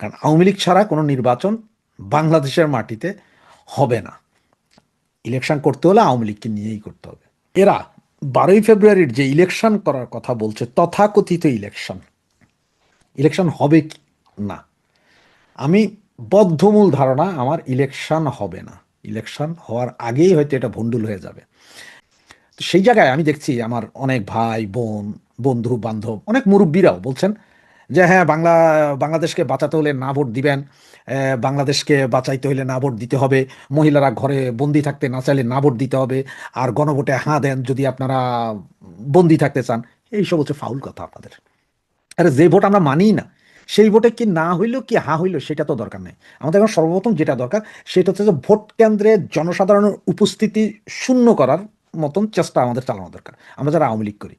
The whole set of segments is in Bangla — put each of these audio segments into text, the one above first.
কারণ আওয়ামী লীগ ছাড়া কোনো নির্বাচন বাংলাদেশের মাটিতে হবে না। ইলেকশন করতে হলে আওয়ামী লীগকে নিয়েই করতে হবে। এরা 12ই ফেব্রুয়ারির যে ইলেকশন করার কথা বলছে, তথাকথিত ইলেকশন, ইলেকশন হবে কি না, আমি বদ্ধমূল ধারণা আমার ইলেকশন হবে না। ইলেকশন হওয়ার আগেই হয়তো এটা ভণ্ডুল হয়ে যাবে। তো সেই জায়গায় আমি দেখছি আমার অনেক ভাই বোন, বন্ধু বান্ধব, অনেক মুরব্বীরাও বলছেন যে হ্যাঁ, বাংলাদেশকে বাঁচাতে হলে না ভোট দিবেন, বাংলাদেশকে বাঁচাইতে হলে না ভোট দিতে হবে, মহিলারা ঘরে বন্দি থাকতে না চাইলে না ভোট দিতে হবে, আর গণভোটে হাঁ দেন যদি আপনারা বন্দি থাকতে চান। এইসব হচ্ছে ফাউল কথা আপনাদের। আরে যে ভোট আমরা মানি না, সেই ভোটে কি না হইলো কি হা হইলো সেটা তো দরকার নেই। আমাদের এখন সর্বপ্রথম যেটা দরকার সেটা হচ্ছে যে ভোট কেন্দ্রে জনসাধারণের উপস্থিতি শূন্য করার মতন চেষ্টা আমাদের চালানো দরকার, আমরা যারা আওয়ামী লীগ করি।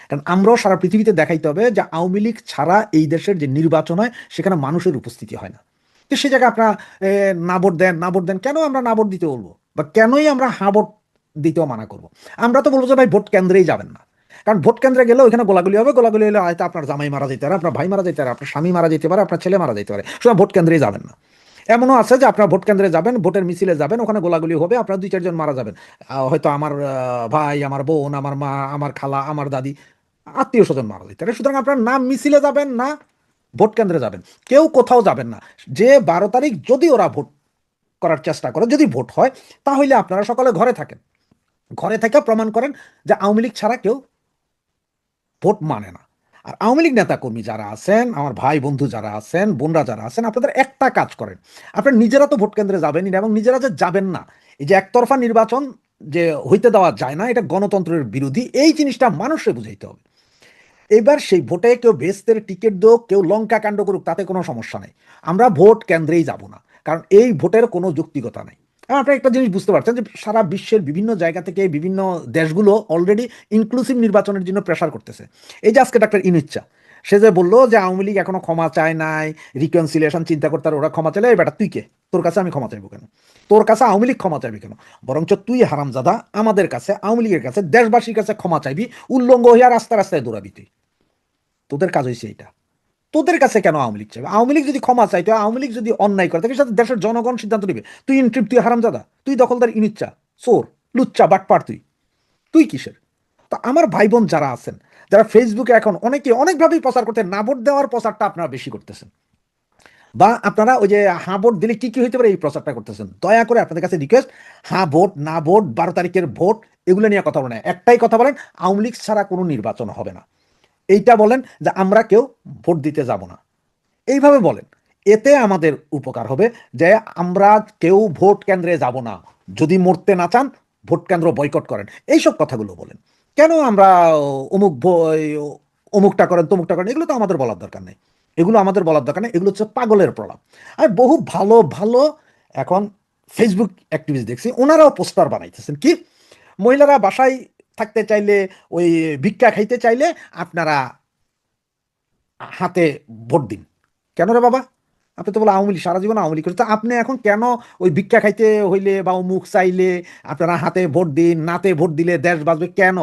কারণ আমরাও সারা পৃথিবীতে দেখাইতে হবে যে আওয়ামী লীগ ছাড়া এই দেশের যে নির্বাচন হয় সেখানে মানুষের উপস্থিতি হয় না। তো সে জায়গায় আপনারা না ভোট দেন, না ভোট দেন, কেন আমরা না ভোট দিতে বলবো, বা কেনই আমরা হা ভোট দিতেও মানা করবো? আমরা তো বলবো যে ভাই ভোট কেন্দ্রেই যাবেন না। কারণ ভোট কেন্দ্রে গেলে ওইখানে গোলাগুলি হবে, গোলাগুলি হলে হয়তো আপনার জামাই মারা যেতে পারে, আপনার ভাই মারা যেতে পারে, আপনার স্বামী মারা যেতে পারে, আপনার ছেলে মারা যেতে পারে, সুতরাং ভোট কেন্দ্রেই যাবেন না। এমনও আছে যে আপনার ভোট কেন্দ্রে যাবেন, ভোটের মিছিলে যাবেন, ওখানে গোলাগুলি হবে, আপনার 2-4 জন মারা যাবেন। হয়তো আমার ভাই, আমার বোন, আমার মা, আমার খালা, আমার দাদি, আত্মীয় স্বজন মারা যেতে পারে। সুতরাং আপনার না মিছিলে যাবেন, না ভোট কেন্দ্রে যাবেন, কেউ কোথাও যাবেন না। যে 12 তারিখ যদি ওরা ভোট করার চেষ্টা করে, যদি ভোট হয়, তাহলে আপনারা সকলে ঘরে থাকেন, ঘরে থেকে প্রমাণ করেন যে আওয়ামী লীগ ছাড়া কেউ ভোট মানে না। আর আওয়ামী লীগ নেতাকর্মী যারা আছেন, আমার ভাই বন্ধু যারা আছেন, বোনরা যারা আছেন, আপনাদের একটা কাজ করেন, আপনারা নিজেরা তো ভোট কেন্দ্রে যাবেনই না, এবং নিজেরা যে যাবেন না, এই যে একতরফা নির্বাচন যে হইতে দেওয়া যায় না, এটা গণতন্ত্রের বিরোধী, এই জিনিসটা মানুষে বুঝাইতে হবে। এবার সেই ভোটে কেউ ভেস্তের টিকিট দেওক, কেউ লঙ্কা কাণ্ড করুক, তাতে কোনো সমস্যা নেই, আমরা ভোট কেন্দ্রেই যাব না। কারণ এই ভোটের কোনো যৌক্তিকতা নেই। আপনি একটা জিনিস বুঝতে পারছেন যে সারা বিশ্বের বিভিন্ন জায়গা থেকে বিভিন্ন দেশগুলো অলরেডি ইনক্লুসিভ নির্বাচনের জন্য প্রেশার করতেছে। এই যে আজকে ডাক্তার ইনুচ্চা, সে যে বললো যে আওয়ামী লীগ এখনো ক্ষমা চায় নাই, রিকনসিলিয়েশন চিন্তা করতে, আর ওরা ক্ষমা চাইলে, এই বেটা তুই কে, তোর কাছে আমি ক্ষমা চাইবো কেন, তোর কাছে আওয়ামী লীগ ক্ষমা চাইবি কেন, বরঞ্চ তুই হারামজাদা আমাদের কাছে, আওয়ামী লীগের কাছে, দেশবাসীর কাছে ক্ষমা চাইবি, উল্লঙ্গ হইয়া রাস্তায় রাস্তায় দৌড়াবি তুই। তোদের কাজ হয়েছে এইটা। তোদের কাছে কেন আওয়ামী লীগ চাইবে? আওয়ামী লীগ যদি ক্ষমা চাইতো, আওয়ামী লীগ যদি অন্যায় করে থাকে, সেটা দেশের জনগণ সিদ্ধান্ত নেবে। তুই ইনট্রিপ, তুই হারামজাদা, তুই দখলদার, ইনিচ্চা, চোর, লুচ্চা, বাটপার, তুই তুই কিসের? তো আমার ভাই বোন যারা আছেন, যারা ফেসবুকে এখন অনেকে অনেকভাবেই প্রচার করতে, না ভোট দেওয়ার প্রচারটা আপনারা বেশি করতেছেন, বা আপনারা ওই যে হ্যাঁ ভোট দিলে কি কি হইতে পারে এই প্রচারটা করতেছেন, দয়া করে আপনাদের কাছে রিকোয়েস্ট, হ্যাঁ ভোট না ভোট, 12 তারিখের ভোট, এগুলো নিয়ে কথা বলেন। একটাই কথা বলেন, আওয়ামী লীগ ছাড়া কোনো নির্বাচন হবে না। এইটা বলেন যে আমরা কেউ ভোট দিতে যাব না, এইভাবে বলেন। এতে আমাদের উপকার হবে যে আমরা কেউ ভোট কেন্দ্রে যাব না, যদি মরতে না চান ভোট কেন্দ্র বয়কট করেন, এইসব কথাগুলো বলেন। কেন আমরা অমুক অমুকটা করেন, তমুকটা করেন, এগুলো তো আমাদের বলার দরকার নেই। এগুলো আমাদের বলার দরকার নেই, এগুলো হচ্ছে পাগলের প্রলাপ। আর বহু ভালো ভালো এখন ফেসবুক অ্যাক্টিভিস্ট দেখছি, ওনারাও পোস্টার বানাইতেছেন কি, মহিলারা বাসায় থাকতে চাইলে, ওই ভিক্ষা খাইতে চাইলে আপনারা হাতে ভোট দিন। কেন রে বাবা? আপনি তো বলে আওয়ামী লীগ, সারা জীবন আওয়ামী লীগ করেছে, আপনি এখন কেন ওই ভিক্ষা খাইতে হইলে বা মুখ চাইলে আপনারা হাতে ভোট দিন, নাতে ভোট দিলে দেশ বাঁচবে কেন?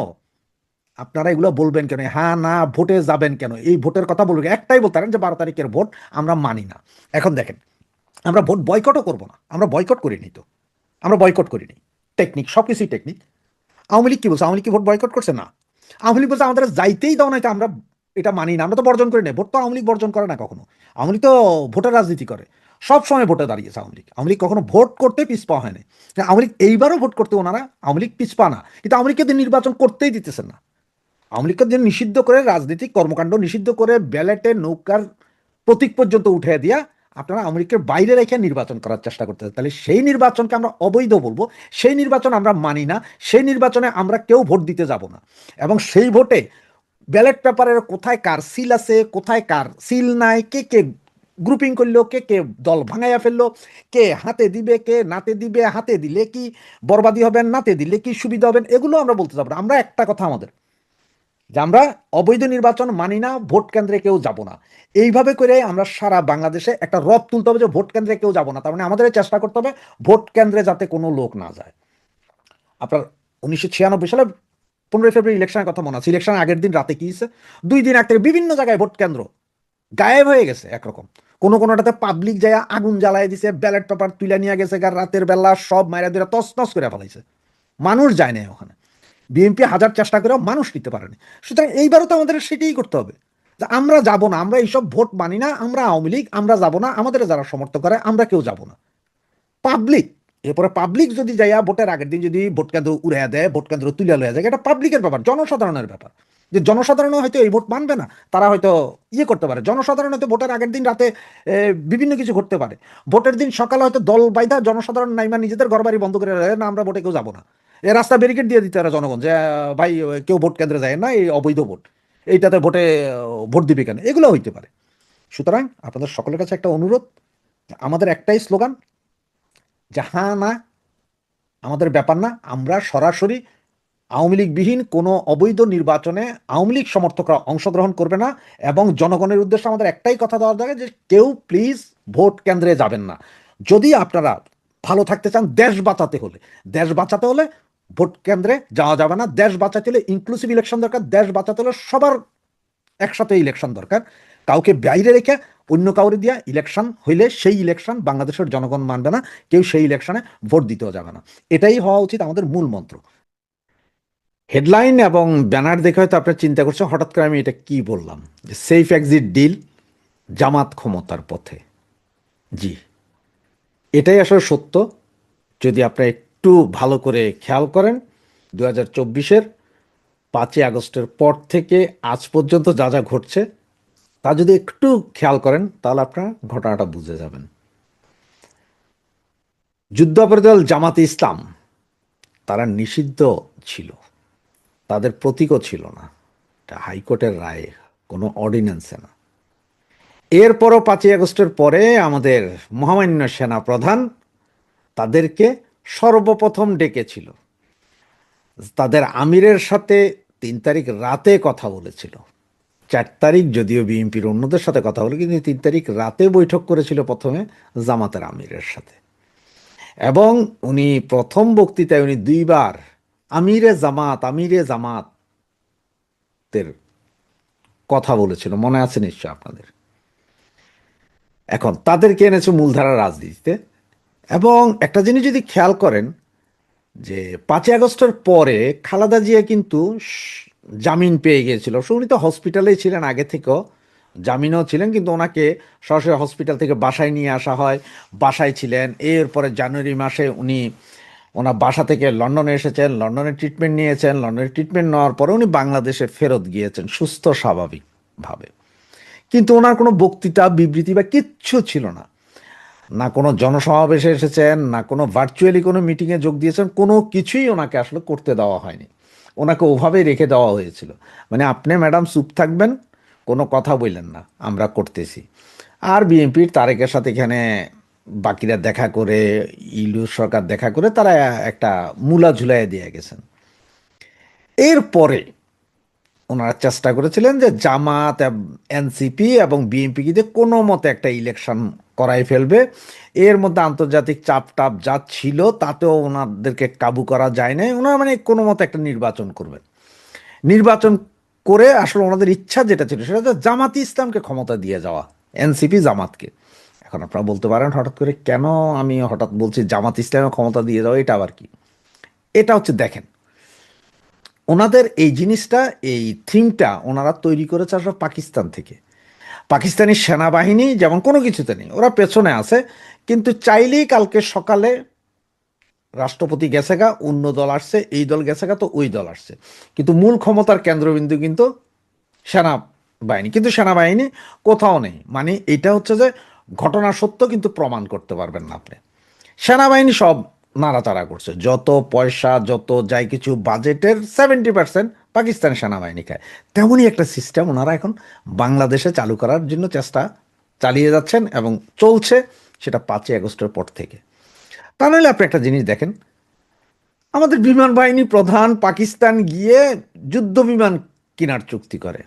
আপনারা এগুলো বলবেন কেন? হ্যাঁ না ভোটে যাবেন কেন? এই ভোটের কথা বলবেন, একটাই বলতে পারেন যে 12 তারিখের ভোট আমরা মানি না। এখন দেখেন, আমরা ভোট বয়কটও করবো না, আমরা বয়কট করিনি তো, আমরা বয়কট করিনি, টেকনিক, সবকিছুই টেকনিক। আওয়ামী লীগ কি বলছে? আওয়ামী লীগ কি ভোট বয়কট করছে? না। আওয়ামী লীগ বলছে আমাদের যাইতেই দাও না, এটা আমরা এটা মানি না, আমরা তো বর্জন করি না। ভোট তো আওয়ামী লীগ বর্জন করে না কখনো। আওয়ামী লীগ তো ভোটের রাজনীতি করে, সব সময় ভোটে দাঁড়িয়েছে আওয়ামী লীগ। আওয়ামী লীগ কখনো ভোট করতে পিছপা হয় না। আওয়ামী লীগ এইবারও ভোট করতে ওনারা, আওয়ামী লীগ পিছপা না, কিন্তু আওয়ামী লীগকে নির্বাচন করতেই দিতেছেন না। আওয়ামী লীগকে যে নিষিদ্ধ করে, রাজনৈতিক কর্মকাণ্ড নিষিদ্ধ করে, ব্যালেটে নৌকার প্রতীক পর্যন্ত উঠে দিয়া আপনারা আওয়ামী লীগের বাইরে রেখে নির্বাচন করার চেষ্টা করতেছে, তাহলে সেই নির্বাচনকে আমরা অবৈধ বলবো, সেই নির্বাচন আমরা মানি না, সেই নির্বাচনে আমরা কেউ ভোট দিতে যাব না। এবং সেই ভোটে ব্যালট পেপারের কোথায় কার সিল আছে, কোথায় কার সিল নাই, কে কে গ্রুপিং করলো, কে কে দল ভাঙাইয়া ফেললো, কে হাতে দিবে, কে নাতে দিবে, হাতে দিলে কি বরবাদি হবেন, নাতে দিলে কি সুবিধা হবেন, এগুলো আমরা বলতে যাবো না। আমরা একটা কথা আমাদের, যে আমরা অবৈধ নির্বাচন মানি না, ভোট কেন্দ্রে কেউ যাব না। এইভাবে করে আমরা সারা বাংলাদেশে একটা রব তুলতে হবে যে ভোট কেন্দ্রে কেউ যাব না। তার মানে আমাদের চেষ্টা করতে হবে ভোট কেন্দ্রে যাতে কোনো লোক না যায়। আপনার 1996 সালে 15ই ফেব্রুয়ারি ইলেকশনের কথা মনে আছে? ইলেকশনের আগের দিন রাতে কি হয়েছে? 2 দিন আগ থেকে বিভিন্ন জায়গায় ভোট কেন্দ্র গায়েব হয়ে গেছে একরকম। কোনোটাতে পাবলিক যায় আগুন জ্বালাই দিছে, ব্যালট পেপার তুলে নিয়ে গেছে, রাতের বেলা সব মায়েরা ধরে তস তস করে ফেলাইছে, মানুষ যায় না ওখানে। বিএনপি হাজার চেষ্টা করেও মানুষ নিতে পারেনি। সুতরাং এইবারও তো আমাদের সেটাই করতে হবে, যে আমরা যাব না, আমরা এইসব ভোট মানি না, আমরা আওয়ামী লীগ, আমরা যাব না, আমাদের যারা সমর্থন করে আমরা কেউ যাব না। পাবলিক, এরপরে পাবলিক যদি যাইয়া ভোটের আগের দিন যদি ভোট কেন্দ্র উড়াইয়া দেয়, ভোট কেন্দ্র তুলে লইয়া যায়, এটা পাবলিকের ব্যাপার, জনসাধারণের ব্যাপার। যে জনসাধারণ হয়তো এই ভোট মানবে না, তারা হয়তো করতে পারে, জনসাধারণ হয়তো ভোটের আগের দিন রাতে বিভিন্ন কিছু ঘটতে পারে, ভোটের দিন সকালে হয়তো দল বাইধা জনসাধারণ নাইমা নিজেদের ঘর বাড়ি বন্ধ করে না, আমরা ভোটে কেউ যাবো না, এই রাস্তা ব্যারিকেড দিয়ে দিতে পারে জনগণ, যে ভাই কেউ ভোট কেন্দ্রে যায় না, এই অবৈধ ভোট, এইটাতে ভোটে ভোট দিবে কেন, এগুলো হইতে পারে। সুতরাং আপনাদের সকলের কাছে একটা অনুরোধ, আমাদের একটাই স্লোগান, যে হ্যাঁ না আমাদের ব্যাপার না, আমরা সরাসরি আওয়ামী লীগবিহীন কোনো অবৈধ নির্বাচনে আওয়ামী লীগ সমর্থকরা অংশগ্রহণ করবে না, এবং জনগণের উদ্দেশ্যে আমাদের একটাই কথা দেওয়া দরকার, যে কেউ প্লিজ ভোট কেন্দ্রে যাবেন না। যদি আপনারা ভালো থাকতে চান, দেশ বাঁচাতে হলে ভোট কেন্দ্রে যাওয়া যাবে না। দেশ বাঁচাতে হলে ইনক্লুসিভ ইলেকশন দরকার, দেশ বাঁচাতে হলে সবার একসাথে ইলেকশন দরকার। কাউকে বাইরে রেখে অন্য কাউরে দিয়া ইলেকশন হইলে সেই ইলেকশন বাংলাদেশের জনগণ মানবে না, কেউ সেই ইলেকশনে ভোট দিতেও যাবে না। এটাই হওয়া উচিত আমাদের মূল মন্ত্র। হেডলাইন এবং ব্যানার দেখে হয়তো আপনার চিন্তা করছে হঠাৎ করে আমি এটা কি বললাম, যে সেফ এক্সিট ডিল, জামাত ক্ষমতার পথে। জি, এটাই আসলে সত্য। যদি আপনারা একটু ভালো করে খেয়াল করেন, 2024-এর 5ই আগস্টের পর থেকে আজ পর্যন্ত যা যা ঘটছে তা যদি একটু খেয়াল করেন, তাহলে আপনারা ঘটনাটা বুঝে যাবেন। যুদ্ধাপরাধী দল জামাতে ইসলাম তারা নিষিদ্ধ ছিল, তাদের প্রতীকও ছিল না, এটা হাইকোর্টের রায়, কোনো অর্ডিন্যান্সে না। এরপরও 5ই আগস্টের পরে আমাদের মহামান্য সেনা প্রধান তাদেরকে সর্বপ্রথম ডেকেছিল, তাদের আমিরের সাথে 3 তারিখ রাতে কথা বলেছিল। 4 তারিখ যদিও বিএনপির অন্যদের সাথে কথা বলে, কিন্তু 3 তারিখ রাতে বৈঠক করেছিল প্রথমে জামাতের আমিরের সাথে। এবং উনি প্রথম বক্তৃতায় উনি 2বার আমিরে জামাতের কথা বলেছিল, মনে আছে নিশ্চয় আপনাদের। এখন তাদেরকে এনেছে মূলধারার রাজনীতিতে। এবং একটা জিনিস যদি খেয়াল করেন, যে 5ই আগস্টের পরে খালেদা জিয়া কিন্তু জামিন পেয়ে গিয়েছিল। উনি তো হসপিটালেই ছিলেন আগে থেকেও, জামিনও ছিলেন, কিন্তু ওনাকে সরাসরি হসপিটাল থেকে বাসায় নিয়ে আসা হয়, বাসায় ছিলেন। এরপরে জানুয়ারি মাসে উনি ওনার বাসা থেকে লন্ডনে এসেছেন, লন্ডনে ট্রিটমেন্ট নিয়েছেন, লন্ডনে ট্রিটমেন্ট নেওয়ার পরে উনি বাংলাদেশে ফেরত গিয়েছেন সুস্থ স্বাভাবিকভাবে। কিন্তু ওনার কোনো বক্তৃতা বিবৃতি বা কিচ্ছু ছিল না, না কোনো জনসমাবেশে এসেছেন, না কোনো ভার্চুয়ালি কোনো মিটিংয়ে যোগ দিয়েছেন, কোনো কিছুই ওনাকে আসলে করতে দেওয়া হয়নি। ওনাকে ওভাবেই রেখে দেওয়া হয়েছিল, মানে আপনি ম্যাডাম চুপ থাকবেন, কোনো কথা বললেন না, আমরা করতেছি। আর বিএনপির তারেকের সাথে এখানে বাকিরা দেখা করে, ইউনূস সরকার দেখা করে, তারা একটা মূলা ঝুলাই দিয়ে গেছেন। এরপরে ওনারা চেষ্টা করেছিলেন যে জামাত, এনসিপি এবং বিএনপি দিয়ে কোনো মতে একটা ইলেকশন করাই ফেলবে। এর মধ্যে আন্তর্জাতিক চাপ টাপ যা ছিল তাতেও ওনাদেরকে কাবু করা যায় না, ওনারা মানে কোনো মতে একটা নির্বাচন করবেন। নির্বাচন করে আসলে ওনাদের ইচ্ছা যেটা ছিল সেটা হচ্ছে জামাতি ইসলামকে ক্ষমতা দিয়ে যাওয়া, এনসিপি জামাতকে। এখন আপনারা বলতে পারেন হঠাৎ করে কেন আমি হঠাৎ বলছি জামাত ইসলামের ক্ষমতা দিয়ে যাওয়া, এটা আবার কি? এটা হচ্ছে দেখেন, ওনাদের এই জিনিসটা, এই থিমটা ওনারা তৈরি করেছে আসলে পাকিস্তান থেকে। পাকিস্তানি সেনাবাহিনী যেমন কোনো কিছুতে নেই, ওরা পেছনে আছে, কিন্তু চাইলেই কালকে সকালে রাষ্ট্রপতি গেছে গা, অন্য দল আসছে, এই দল গেছে গা, তো ওই দল আসছে, কিন্তু মূল ক্ষমতার কেন্দ্রবিন্দু কিন্তু সেনাবাহিনী। কিন্তু সেনাবাহিনী কোথাও নেই, মানে এটা হচ্ছে যে ঘটনা সত্য, কিন্তু প্রমাণ করতে পারবেন না আপনি। সেনাবাহিনী সব নাড়াচাড়া করছে, যত পয়সা যত যাই কিছু বাজেটের 70% পাকিস্তানি সেনাবাহিনী খায়। তেমনই একটা সিস্টেম ওনারা এখন বাংলাদেশে চালু করার জন্য চেষ্টা চালিয়ে যাচ্ছেন এবং চলছে, সেটা 5ই আগস্টের পর থেকে। তা নাহলে আপনি একটা জিনিস দেখেন, আমাদের বিমান বাহিনী প্রধান পাকিস্তান গিয়ে যুদ্ধ বিমান কেনার চুক্তি করে,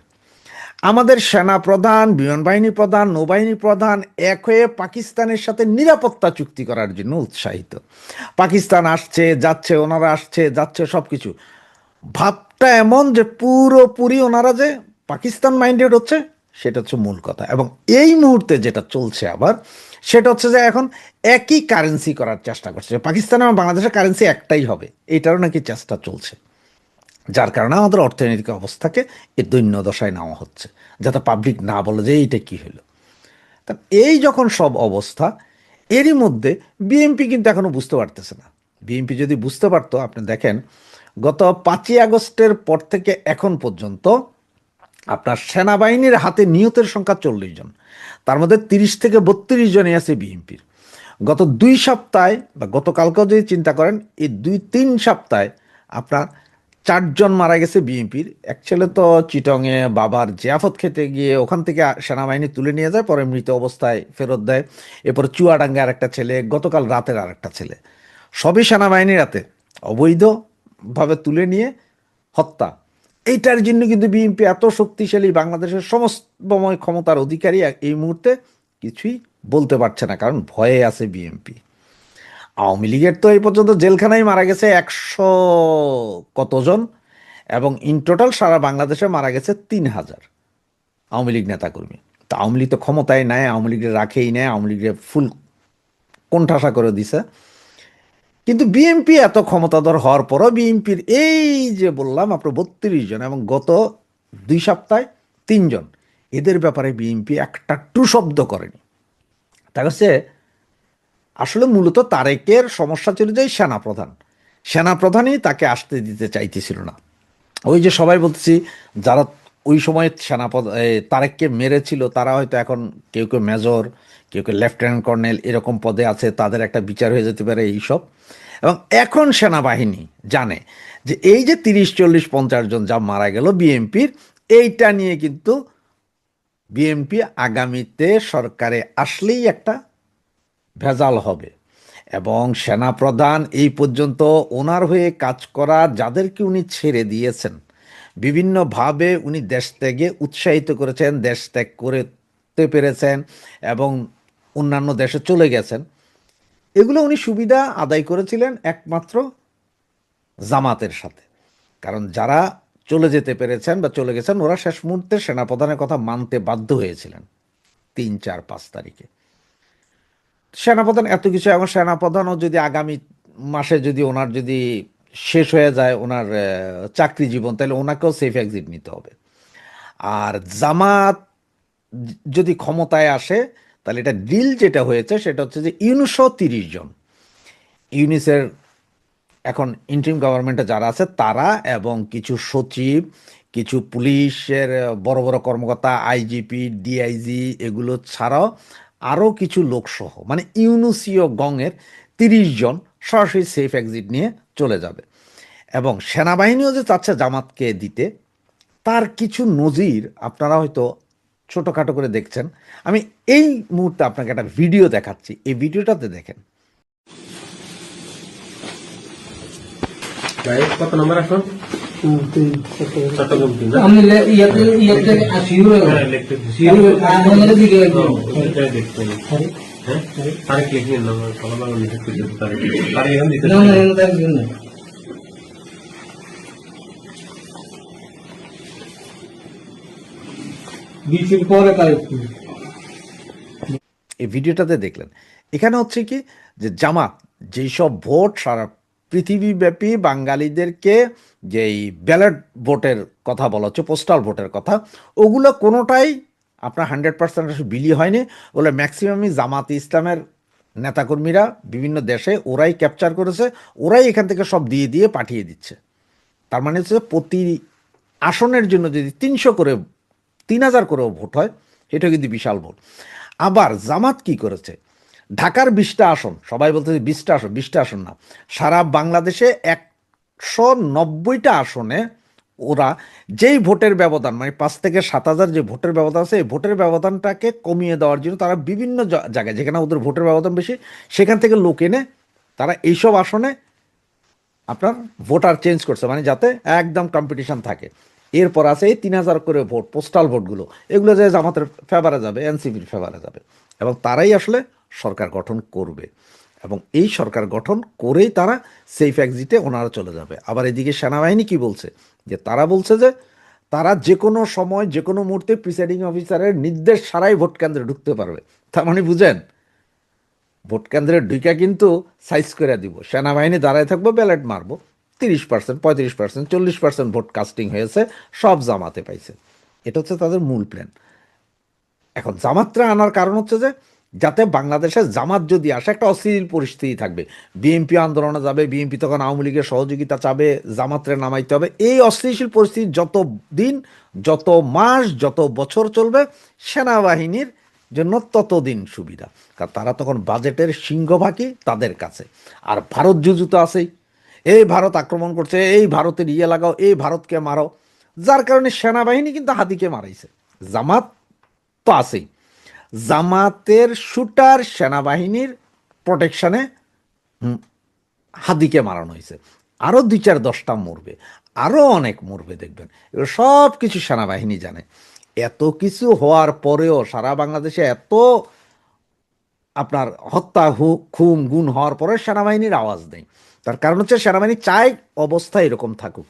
আমাদের সেনা প্রধান, বিমান বাহিনী প্রধান, নৌবাহিনী প্রধান এক হয়ে পাকিস্তানের সাথে নিরাপত্তা চুক্তি করার জন্য উৎসাহিত। পাকিস্তান আসছে যাচ্ছে, ওনারা আসছে যাচ্ছে, সব কিছু ভাবটা এমন যে পুরোপুরি ওনারা যে পাকিস্তান মাইন্ডেড হচ্ছে, সেটা হচ্ছে মূল কথা। এবং এই মুহূর্তে যেটা চলছে আবার সেটা হচ্ছে যে এখন একই কারেন্সি করার চেষ্টা করছে, পাকিস্তান এবং বাংলাদেশের কারেন্সি একটাই হবে, এটারও নাকি চেষ্টা চলছে, যার কারণে আমাদের অর্থনৈতিক অবস্থাকে এই দৈন্য দশায় নেওয়া হচ্ছে, যাতে পাবলিক না বলে যে এইটা কি হলো। তা এই যখন সব অবস্থা, এরই মধ্যে বিএনপি কিন্তু এখনো বুঝতে পারতেছে না। বিএনপি যদি বুঝতে পারতো, আপনি দেখেন গত 5ই আগস্টের পর থেকে এখন পর্যন্ত আপনার সেনাবাহিনীর হাতে নিহতের সংখ্যা 40 জন, তার মধ্যে 30 থেকে 32 জনই আছে বিএনপির। গত 2 সপ্তাহে বা গতকালকেও যদি চিন্তা করেন, এই 2-3 সপ্তাহে আপনার 4 জন মারা গেছে বিএনপির। এক ছেলে তো চিটংয়ে বাবার জিয়াফত খেতে গিয়ে ওখান থেকে সেনাবাহিনী তুলে নিয়ে যায়, পরে মৃত অবস্থায় ফেরত দেয়। এরপর চুয়াডাঙ্গার একটা ছেলে, গতকাল রাতের আর একটা ছেলে, সবই সেনাবাহিনীর হাতে অবৈধভাবে তুলে নিয়ে হত্যা। এইটার জন্য কিন্তু বিএনপি এত শক্তিশালী, বাংলাদেশের সমস্তময় ক্ষমতার অধিকারী, এই মুহূর্তে কিছুই বলতে পারছে না, কারণ ভয়ে আছে বিএনপি। আওয়ামী লীগের তো এই পর্যন্ত জেলখানায় মারা গেছে 100 কতজন, এবং ইন টোটাল সারা বাংলাদেশে মারা গেছে 3,000 আওয়ামী লীগ নেতাকর্মী। তা আওয়ামী লীগ তো ক্ষমতায় নেয়, আওয়ামী লীগের রাখেই নেয়, আওয়ামী লীগের ফুল কোণঠাসা করে দিছে। কিন্তু বিএনপি এত ক্ষমতাধর হওয়ার পরও বিএনপির এই যে বললাম আপনার 32 জন, এবং গত 2 সপ্তাহে 3 জন, এদের ব্যাপারে বিএনপি একটা টু শব্দ করেনি। তা হচ্ছে আসলে মূলত তারেকের সমস্যা ছিল যে সেনাপ্রধানই তাকে আসতে দিতে চাইতেছিল না। ওই যে সবাই বলতেছি, যারা ওই সময় তারেককে মেরেছিল তারা হয়তো এখন কেউ কেউ মেজর, কেউ কেউ লেফটেন্যান্ট কর্নেল এরকম পদে আছে, তাদের একটা বিচার হয়ে যেতে পারে এইসব। এবং এখন সেনাবাহিনী জানে যে এই যে 30, 40, 50 জন যা মারা গেল বিএনপির, এইটা নিয়ে কিন্তু বিএনপি আগামীতে সরকারে আসলেই একটা ভেজাল হবে। এবং সেনাপ্রধান এই পর্যন্ত ওনার হয়ে কাজ করা যাদেরকে উনি ছেড়ে দিয়েছেন, বিভিন্নভাবে উনি দেশ ত্যাগে উৎসাহিত করেছেন, দেশ ত্যাগ করতে পেরেছেন এবং অন্যান্য দেশে চলে গেছেন, এগুলো উনি সুবিধা আদায় করেছিলেন একমাত্র জামাতের সাথে। কারণ যারা চলে যেতে পেরেছেন বা চলে গেছেন, ওরা শেষ মুহূর্তে সেনাপ্রধানের কথা মানতে বাধ্য হয়েছিলেন 3, 4, 5 তারিখে। সেনাপ্রধান এত কিছু, এবং সেনাপ্রধানও যদি আগামী মাসে যদি ওনার যদি শেষ হয়ে যায় ওনার চাকরি জীবন, তাহলে ওনাকেও সেফ এক্সিট নিতে হবে। আর জামাত যদি ক্ষমতায় আসে, তাহলে এটা ডিল যেটা হয়েছে সেটা হচ্ছে যে ইউনুসও 30 জন, ইউনিসের এখন ইন্টারিম গভর্নমেন্টে যারা আছে তারা, এবং কিছু সচিব, কিছু পুলিশের বড় বড় কর্মকর্তা, আইজিপি, ডিআইজি, এগুলো ছাড়াও আরও কিছু লোকসহ, মানে ইউনুসীয় গংয়ের 30 জন সরাসরি সেফ এক্সিট নিয়ে চলে যাবে। এবং সেনাবাহিনীও যে চাচ্ছে জামাতকে দিতে, তার কিছু নজির আপনারা হয়তো ছোটোখাটো করে দেখছেন। আমি এই মুহূর্তে আপনাকে একটা ভিডিও দেখাচ্ছি, এই ভিডিওটাতে দেখেন। কত নম্বর এখন? চট্টগ্রাম তিন, না? আমি ইয়াতে আসি হ্যাঁ, লিখতেছি। আমাদের দিকে ওইটা দেখতে হবে। হ্যাঁ? তারিখ লিখে নিন, আমার সকাল বেলা লিখে দিতে তারিখ। তারিখ এখন দিতে না হবে। না তার জন্য বিশের পরে কাজ এই ভিডিওটাতে দেখলেন, এখানে হচ্ছে কি যে জামাত যেই সব ভোট সারা পৃথিবীব্যাপী বাঙালিদেরকে যেই ব্যালট ভোটের কথা বলা হচ্ছে, পোস্টাল ভোটের কথা, ওগুলো কোনোটাই আপনার 100% বিলি হয়নি। ওগুলো ম্যাক্সিমামই জামাত ইসলামের নেতাকর্মীরা বিভিন্ন দেশে ওরাই ক্যাপচার করেছে, ওরাই এখান থেকে সব দিয়ে দিয়ে পাঠিয়ে দিচ্ছে। তার মানে হচ্ছে প্রতি আসনের জন্য যদি 300 করে 3,000 করেও ভোট হয়, এটা কিন্তু বিশাল ভোট। আবার জামাত কি করেছে, ঢাকার 20টা আসন, সবাই বলতে 20টা আসন, 20টা আসন না, সারা বাংলাদেশে 190টা আসনে ওরা যেই ভোটের ব্যবধান, মানে 5 থেকে 7,000 যে ভোটের ব্যবধান আছে, এই ভোটের ব্যবধানটাকে কমিয়ে দেওয়ার জন্য তারা বিভিন্ন জায়গায় যেখানে ওদের ভোটের ব্যবধান বেশি, সেখান থেকে লোক এনে তারা এইসব আসনে আপনার ভোটার চেঞ্জ করছে, মানে যাতে একদম কম্পিটিশন থাকে। এরপর আছে এই 3,000 করে ভোট, পোস্টাল ভোটগুলো, এগুলো যে জামাতের ফেভারে যাবে, এনসিপির ফেভারে যাবে, এবং তারাই আসলে সরকার গঠন করবে। এবং এই সরকার গঠন করেই তারা সেফ এক্সিটে ওনারা চলে যাবে। আবার এদিকে সেনাবাহিনী কি বলছে, যে তারা বলছে যে তারা যে কোনো সময় যে কোনো মুহূর্তে প্রিসাইডিং অফিসারের নির্দেশ ছাড়াই ভোট কেন্দ্রে ঢুকতে পারবে। তার মানে বুঝেন, ভোট কেন্দ্রে ঢুকে কিন্তু সাইজ করে দিব, সেনাবাহিনী দাঁড়ায় থাকবো, ব্যালট মারবো, 30%, 35%, 40% ভোট কাস্টিং হয়েছে, সব জামাতে পাইছে। এটা হচ্ছে তাদের মূল প্ল্যান। এখন জামাতরা আনার কারণ হচ্ছে যে যাতে বাংলাদেশে জামাত যদি আসে একটা অস্থির পরিস্থিতি থাকবে, বিএনপি আন্দোলনে যাবে, বিএনপি তখন আওয়ামী লীগের সহযোগিতা চাবে, জামাতরে নামাইতে হবে। এই অস্থিতিশীল পরিস্থিতি যত দিন, যত মাস, যত বছর চলবে, সেনাবাহিনীর জন্য ততদিন সুবিধা, কারণ তারা তখন বাজেটের সিংহভাগই তাদের কাছে। আর ভারত যুদ্ধ তো আছেই, এই ভারত আক্রমণ করছে, এই ভারতের ইয়ে লাগাও, এই ভারতকে মারো, যার কারণে সেনাবাহিনী কিন্তু হাতিকে মারাইছে। জামাত তো আছেই, জামাতের শুটার সেনাবাহিনীর প্রোটেকশনে হাদিকে মারানো হয়েছে। আরও 2-4-10টা মরবে, আরও অনেক মরবে, দেখবেন। এগুলো সব কিছু সেনাবাহিনী জানে। এত কিছু হওয়ার পরেও সারা বাংলাদেশে এত আপনার হত্যা খুন গুণ হওয়ার পরে সেনাবাহিনীর আওয়াজ নেই। তার কারণ হচ্ছে সেনাবাহিনী চায় অবস্থা এরকম থাকুক,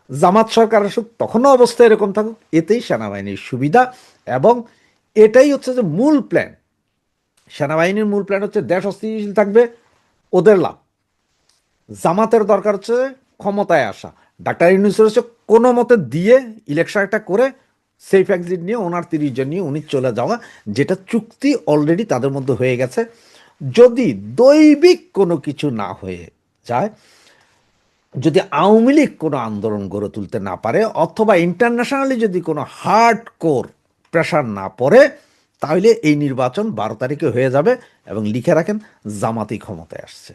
জামাত সরকার আসুক তখনও অবস্থা এরকম থাকুক, এতেই সেনাবাহিনীর সুবিধা। এবং এটাই হচ্ছে যে মূল প্ল্যান। সেনাবাহিনীর মূল প্ল্যান হচ্ছে দেশ অস্থিতিশীল থাকবে, ওদের লাভ। জামাতের দরকার হচ্ছে ক্ষমতায় আসা। ডাক্তার ইউনূসের হচ্ছে কোনো মতে দিয়ে ইলেকশন একটা করে সেফ এক্সিট নিয়ে ওনার 30 জন নিয়ে উনি চলে যাওয়া, যেটা চুক্তি অলরেডি তাদের মধ্যে হয়ে গেছে। যদি দৈবিক কোনো কিছু না হয়ে যায়, যদি আওয়ামী লীগ কোনো আন্দোলন গড়ে তুলতে না পারে, অথবা ইন্টারন্যাশনালি যদি কোনো হার্ড কোর প্রেশার না পড়ে, তাহলে এই নির্বাচন 12 তারিখে হয়ে যাবে। এবং লিখে রাখেন, জামাতি ক্ষমতায় আসছে।